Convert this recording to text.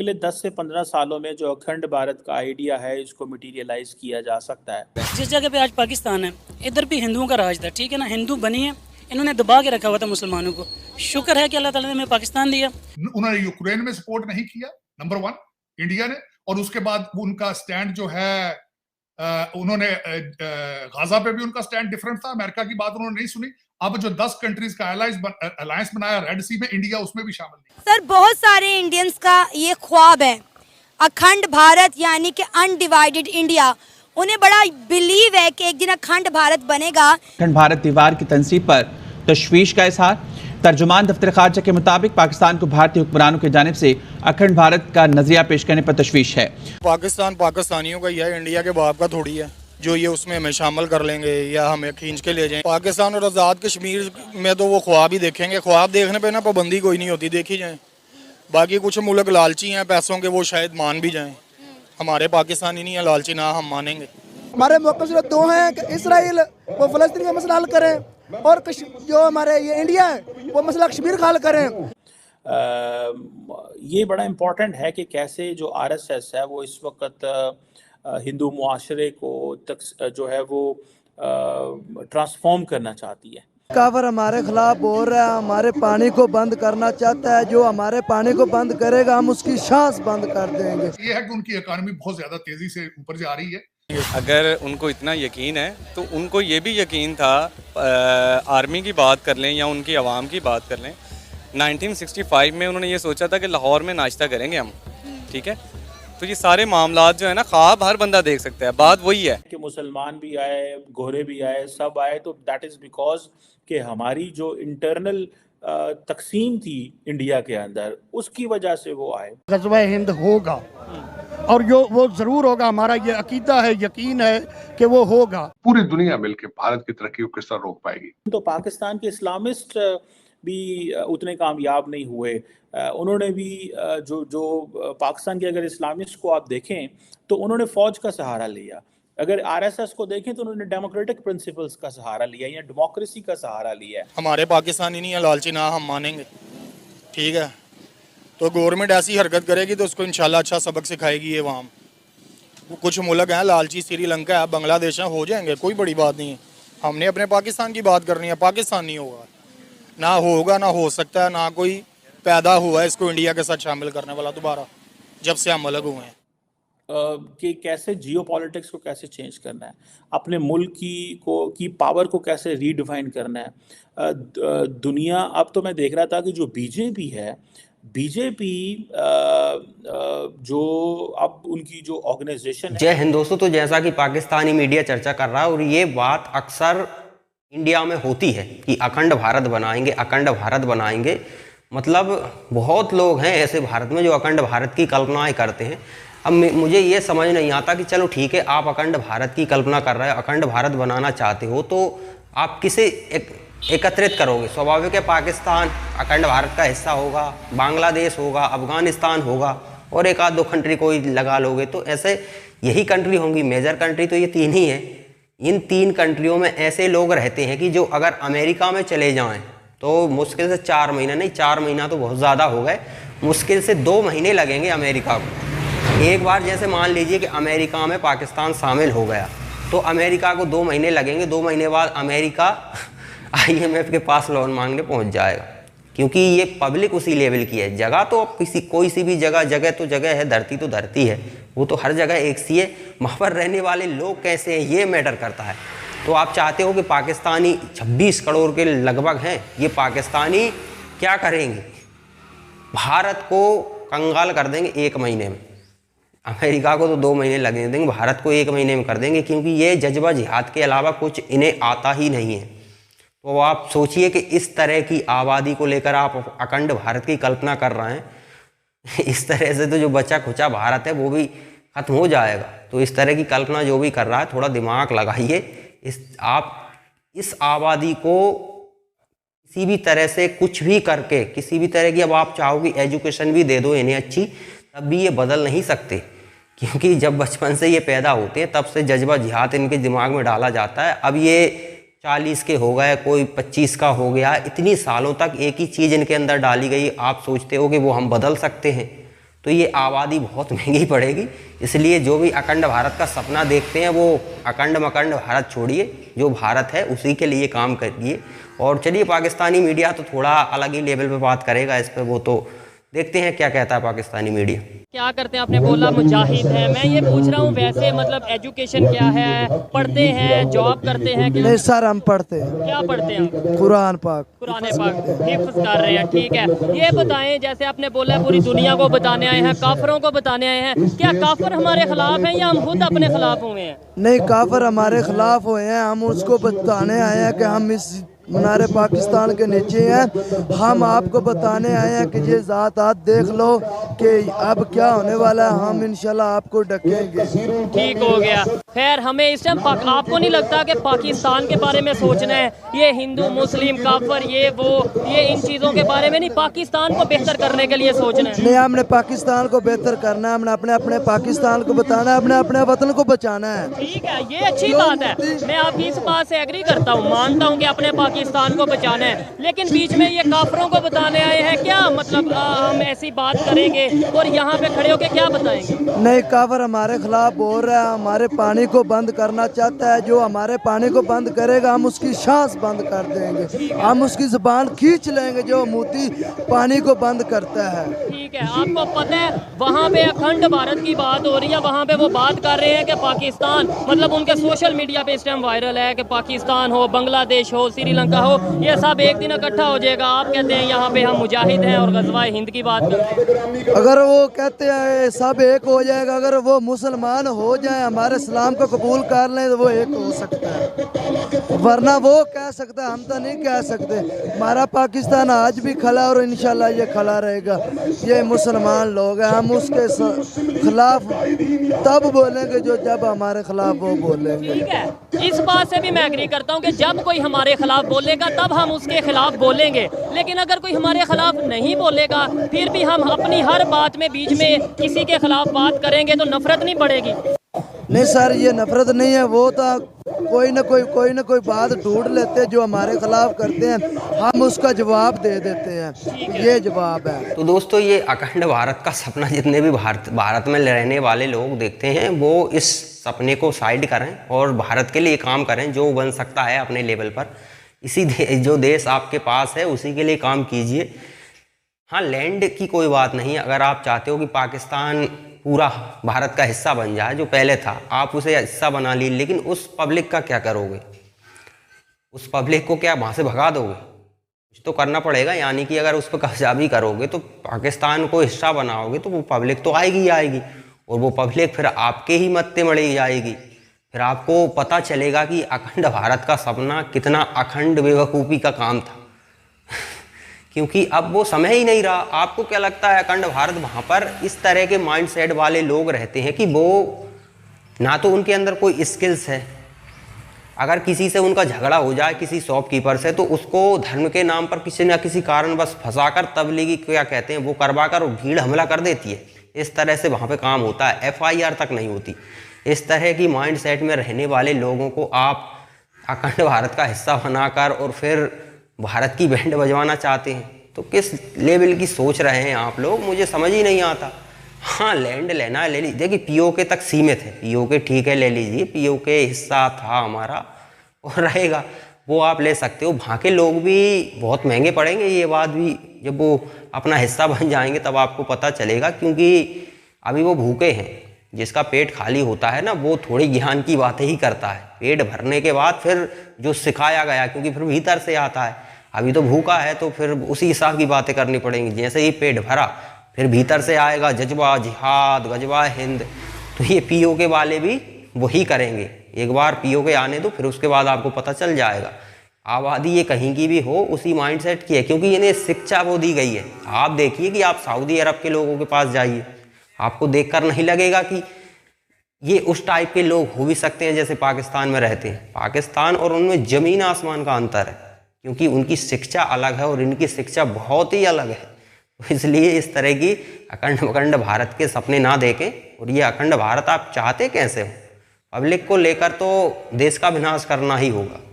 अगले 10 से 15 सालों में जो अखंड भारत का आइडिया है इसको मटीरियलाइज किया जा सकता है। जिस जगह पे आज पाकिस्तान है, इधर भी हिंदुओं का राज था, ठीक है ना, हिंदू बनी है, इन्होंने दबा के रखा हुआ था मुसलमानों को। शुक्र है कि अल्लाह ताला ने हमें पाकिस्तान दिया। उन्होंने यूक्रेन में सपोर्ट नहीं किया, नंबर 1 इंडिया ने, और उसके बाद उनका स्टैंड जो है उन्होंने गाजा पे भी उनका स्टैंड डिफरेंट था, अमेरिका की बात उन्होंने नहीं सुनी। अब जो 10 कंट्रीज का अलायंस बनाया रेड सी में, इंडिया उसमें भी शामिल नहीं। सर, बहुत सारे इंडियंस का ये ख्वाब है अखंड भारत, यानी कि अनडिवाइडेड इंडिया। उन्हें बड़ा बिलीव है कि एक दिन अखंड भारत बनेगा। अखंड भारत दीवार की तंसीब पर तशवीश का इजहार। तर्जुमान दफ्तर खारजा के मुताबिक पाकिस्तान को भारतीय हुक्मरानों की जानिब से अखंड भारत का नजरिया पेश करने पर तशवीश है। पाकिस्तान पाकिस्तानियों का ही है, इंडिया के बाप का थोड़ी है जो ये उसमें हमें शामिल कर लेंगे या हमें खींच के ले जाएं। पाकिस्तान और आज़ाद कश्मीर में तो वो ख्वाब ही देखेंगे। ख्वाब देखने पे ना पाबंदी कोई नहीं होती, देखी जाए। बाकी कुछ मुल्क लालची हैं पैसों के, वो शायद मान भी जाएं। हमारे पाकिस्तानी नहीं है लालची, ना हम मानेंगे। हमारे मौके सिर्फ दो हैं कि इसराइल वो फ़लस्तीन का मसला हल करें और जो हमारे ये इंडिया है वो मसला कश्मीर का हल करें। ये बड़ा इम्पोर्टेंट है कि कैसे जो आरएसएस है वो इस वक्त हिंदू मुआशरे को जो है वो ट्रांसफॉर्म करना चाहती है। काफिर हमारे खिलाफ बोल रहा है, हमारे पानी को बंद करना चाहता है। जो हमारे पानी को बंद करेगा हम उसकी सांस बंद कर देंगे। ये है कि उनकी इकॉनमी बहुत ज्यादा तेजी से ऊपर जा रही है। अगर उनको इतना यकीन है तो उनको ये भी यकीन था, आर्मी की बात कर लें या उनकी आवाम की बात कर लें, 1965 में उन्होंने ये सोचा था कि लाहौर में नाश्ता करेंगे हम, ठीक है। तो ये सारे मामलात जो है ना, ख्वाब हर बंदा देख सकता है। बात वही है कि मुसलमान भी आए, गोरे भी आए, सब आए, तो दैट इज़ बिकॉज कि हमारी जो इंटरनल तकसीम थी इंडिया के अंदर, उसकी वजह से वो आए। ग़ज़वा हिंद होगा और जो वो ज़रूर होगा, हमारा ये अकीदा है, यकीन है कि वो होगा। पूरी दुनिया मिलकर भारत की तरक्की को किस तरह रोक पाएगी। तो पाकिस्तान के इस्लामिस्ट भी उतने कामयाब नहीं हुए। उन्होंने भी जो पाकिस्तान के अगर इस्लामिस्ट को आप देखें तो उन्होंने फ़ौज का सहारा लिया। अगर आरएसएस को देखें तो उन्होंने डेमोक्रेटिक प्रिंसिपल्स का सहारा लिया या डेमोक्रेसी का सहारा लिया। हमारे पाकिस्तानी नहीं है लालची, ना हम मानेंगे, ठीक है। तो गवर्नमेंट ऐसी हरकत करेगी तो उसको इंशाल्लाह अच्छा सबक सिखाएगी। ये वहाँ कुछ मुल्क हैं लालची, श्रीलंका है, बांग्लादेश है, हो जाएंगे, कोई बड़ी बात नहीं है। हमने अपने पाकिस्तान की बात करनी है। पाकिस्तान नहीं होगा, ना होगा, ना हो सकता है, ना कोई पैदा हुआ है इसको इंडिया के साथ शामिल करने वाला दोबारा, जब से हम अलग हुए हैं। कि कैसे जियोपॉलिटिक्स को कैसे चेंज करना है, अपने मुल्क की पावर को कैसे रीडिफाइन करना है। दुनिया, अब तो मैं देख रहा था कि जो बीजेपी है, बीजेपी जो अब उनकी जो ऑर्गेनाइजेशन है। जय हिंद दोस्तों। तो जैसा कि पाकिस्तानी मीडिया चर्चा कर रहा है और ये बात अक्सर इंडिया में होती है कि अखंड भारत बनाएंगे, अखंड भारत बनाएंगे। मतलब बहुत लोग हैं ऐसे भारत में जो अखंड भारत की कल्पनाएं करते हैं। अब मुझे ये समझ नहीं आता कि चलो ठीक है, आप अखंड भारत की कल्पना कर रहे हो, अखंड भारत बनाना चाहते हो, तो आप किसे एकत्रित करोगे? स्वाभाविक है पाकिस्तान अखंड भारत का हिस्सा होगा, बांग्लादेश होगा, अफगानिस्तान होगा और एक आध दो कंट्री कोई लगा लोगे, तो ऐसे यही कंट्री होंगी। मेजर कंट्री तो ये 3 ही है। इन 3 कंट्रियों में ऐसे लोग रहते हैं कि जो अगर अमेरिका में चले जाएं तो मुश्किल से 4 महीना नहीं, 4 महीना तो बहुत ज़्यादा हो गए, मुश्किल से 2 महीने लगेंगे अमेरिका को। एक बार जैसे मान लीजिए कि अमेरिका में पाकिस्तान शामिल हो गया तो अमेरिका को 2 महीने लगेंगे। 2 महीने बाद अमेरिका IMF के पास लोन मांगने पहुंच जाएगा, क्योंकि ये पब्लिक उसी लेवल की है। जगह तो अब कोई सी भी जगह तो जगह है, धरती तो धरती है, वो तो हर जगह एक सी है। वहाँ पर रहने वाले लोग कैसे हैं ये मैटर करता है। तो आप चाहते हो कि पाकिस्तानी 26 करोड़ के लगभग हैं, ये पाकिस्तानी क्या करेंगे? भारत को कंगाल कर देंगे 1 महीने में। अमेरिका को तो 2 महीने लगने देंगे, भारत को 1 महीने में कर देंगे, क्योंकि ये जज्बा जिहाद के अलावा कुछ इन्हें आता ही नहीं है। तो आप सोचिए कि इस तरह की आबादी को लेकर आप अखंड भारत की कल्पना कर रहे हैं। इस तरह से तो जो बचा खुचा भारत है वो भी खत्म हो जाएगा। तो इस तरह की कल्पना जो भी कर रहा है, थोड़ा दिमाग लगाइए। आप इस आबादी को किसी भी तरह से कुछ भी करके, किसी भी तरह की, अब आप चाहोगे एजुकेशन भी दे दो इन्हें अच्छी, तब भी ये बदल नहीं सकते, क्योंकि जब बचपन से ये पैदा होते हैं तब से जज्बा जिहाद इनके दिमाग में डाला जाता है। अब ये 40 के हो गए, कोई 25 का हो गया, इतनी सालों तक एक ही चीज़ इनके अंदर डाली गई। आप सोचते हो कि वो हम बदल सकते हैं? तो ये आबादी बहुत महंगी पड़ेगी। इसलिए जो भी अखंड भारत का सपना देखते हैं वो अखंड मखंड भारत छोड़िए, जो भारत है उसी के लिए काम करिए। और चलिए, पाकिस्तानी मीडिया तो थोड़ा अलग ही लेवल पे बात करेगा इस पे, वो तो देखते हैं क्या कहता है पाकिस्तानी मीडिया। क्या करते हैं? आपने बोला मुजाहिद है, मैं ये पूछ रहा हूँ वैसे मतलब एजुकेशन क्या है, पढ़ते हैं, जॉब करते हैं? नहीं सर, हम पढ़ते हैं। क्या पढ़ते हैं? कुरान पाक। कुरान पाक हिफ्ज़ कर रहे हैं, ठीक है। ये बताएं, जैसे आपने बोला पूरी दुनिया को बताने आए हैं, काफिरों को बताने आए हैं, क्या काफिर हमारे खिलाफ हैं या हम खुद अपने खिलाफ हुए हैं? नहीं, काफिर हमारे खिलाफ हुए हैं, हम उसको बताने आए हैं कि हम इस मीनार पाकिस्तान के नीचे हैं। हम आपको बताने आए हैं कि ये ज़ात देख लो कि अब क्या होने वाला है, हम इंशाल्लाह आपको ढकेंगे। ठीक हो गया। खैर, हमें इस टाइम आपको नहीं लगता कि पाकिस्तान के बारे में सोचना है? ये हिंदू मुस्लिम काफिर ये इन चीज़ों के बारे में नहीं, पाकिस्तान को बेहतर करने के लिए सोचना है। नहीं, हमने पाकिस्तान को बेहतर करना है, हमने अपने पाकिस्तान को बताना है, अपने वतन को बचाना है। ठीक है, ये अच्छी बात है, मैं आपकी इस बात से एग्री करता हूँ, मानता हूँ कि अपने पाकिस्तान को बचाना है। लेकिन बीच में ये काफिरों को बताने आए हैं, क्या मतलब हम ऐसी बात करेंगे और यहाँ पे खड़े होकर क्या बताएंगे? नहीं, काफिर हमारे खिलाफ बोल रहा है, हमारे पानी को बंद करना चाहता है। जो हमारे पानी को बंद करेगा हम उसकी सांस बंद कर देंगे, हम उसकी जुबान खींच लेंगे जो मोती पानी को बंद करता है। ठीक है, आपको पता है वहाँ पे अखंड भारत की बात हो रही है, वहाँ पे वो बात कर रहे हैं कि पाकिस्तान, मतलब उनके सोशल मीडिया पे इस टाइम वायरल है कि पाकिस्तान हो, बांग्लादेश हो, श्रीलंका हो, ये सब एक दिन इकट्ठा हो जाएगा। आप कहते हैं यहाँ पे हम मुजाहिद हैं और ग़ज़वा हिंद की बात करते हैं। अगर वो कहते हैं सब एक हो जाएगा, अगर वो मुसलमान हो जाए, हमारे इस्लाम को कबूल कर लें तो वो एक हो सकता है, वरना वो कह सकता है, हम तो नहीं कह सकते। हमारा पाकिस्तान आज भी खला और इंशाल्लाह ये खला रहेगा। ये मुसलमान लोग हैं, हम उसके खिलाफ तब बोलेंगे जो जब हमारे खिलाफ वो बोलेंगे। ठीक है, इस बात से भी मैं एग्री करता हूँ कि जब कोई हमारे खिलाफ बोलेगा तब हम उसके खिलाफ बोलेंगे। लेकिन अगर कोई हमारे खिलाफ नहीं बोलेगा फिर भी हम अपनी हर बात में बीच में किसी के खिलाफ बात करेंगे तो नफरत नहीं बढ़ेगी? नहीं सर, ये नफरत नहीं है, वो तो कोई ना कोई बात ढूंढ लेते हैं जो हमारे खिलाफ करते हैं, हम उसका जवाब दे देते हैं। ये जवाब है। तो दोस्तों, ये अखंड भारत का सपना जितने भी भारत में रहने वाले लोग देखते हैं वो इस सपने को साइड करें और भारत के लिए काम करें जो बन सकता है अपने लेवल पर। जो देश आपके पास है उसी के लिए काम कीजिए। हाँ, लैंड की कोई बात नहीं, अगर आप चाहते हो कि पाकिस्तान पूरा भारत का हिस्सा बन जाए जो पहले था, आप उसे हिस्सा बना ली, लेकिन उस पब्लिक का क्या करोगे? उस पब्लिक को क्या वहाँ से भगा दोगे? कुछ तो करना पड़ेगा। यानी कि अगर उस पर कब्जा भी करोगे तो पाकिस्तान को हिस्सा बनाओगे तो वो पब्लिक तो आएगी ही आएगी, और वो पब्लिक फिर आपके ही मत्ते मड़ी जाएगी। फिर आपको पता चलेगा कि अखंड भारत का सपना कितना अखंड बेवकूफ़ी का काम था क्योंकि अब वो समय ही नहीं रहा। आपको क्या लगता है अखंड भारत, वहाँ पर इस तरह के माइंडसेट वाले लोग रहते हैं कि वो ना तो उनके अंदर कोई स्किल्स है, अगर किसी से उनका झगड़ा हो जाए किसी शॉपकीपर से तो उसको धर्म के नाम पर किसी न किसी कारण बस फंसाकर तबलीगी क्या कहते हैं वो करवाकर भीड़ हमला कर देती है। इस तरह से वहाँ पे काम होता है, FIR तक नहीं होती। इस तरह की माइंडसेट में रहने वाले लोगों को आप अखंड भारत का हिस्सा बनाकर और फिर भारत की बैंड बजवाना चाहते हैं, तो किस लेवल की सोच रहे हैं आप लोग, मुझे समझ ही नहीं आता। हाँ, लैंड लेना है ले लीजिए, देखिए POK तक सीमित है, POK ठीक है ले लीजिए, POK हिस्सा था हमारा और रहेगा, वो आप ले सकते हो। वहाँ के लोग भी बहुत महंगे पड़ेंगे, ये बात भी जब वो अपना हिस्सा बन जाएंगे तब आपको पता चलेगा, क्योंकि अभी वो भूखे हैं। जिसका पेट खाली होता है ना वो थोड़ी ज्ञान की बातें ही करता है, पेट भरने के बाद फिर जो सिखाया गया, क्योंकि फिर भीतर से आता है, अभी तो भूखा है तो फिर उसी हिसाब की बातें करनी पड़ेंगी। जैसे ही पेट भरा फिर भीतर से आएगा जज्बा जिहाद, ग़ज़वा हिंद, तो ये POK वाले भी वही करेंगे। एक बार POK आने दो फिर उसके बाद आपको पता चल जाएगा। आबादी ये कहीं की भी हो उसी माइंडसेट की है, क्योंकि इन्हें शिक्षा वो दी गई है। आप देखिए कि आप सऊदी अरब के लोगों के पास जाइए, आपको देखकर नहीं लगेगा कि ये उस टाइप के लोग हो भी सकते हैं जैसे पाकिस्तान में रहते हैं। पाकिस्तान और उनमें ज़मीन आसमान का अंतर है, क्योंकि उनकी शिक्षा अलग है और इनकी शिक्षा बहुत ही अलग है। तो इसलिए इस तरह की अखंड भारत के सपने ना देखें। और ये अखंड भारत आप चाहते कैसे हो? पब्लिक को लेकर तो देश का विनाश करना ही होगा।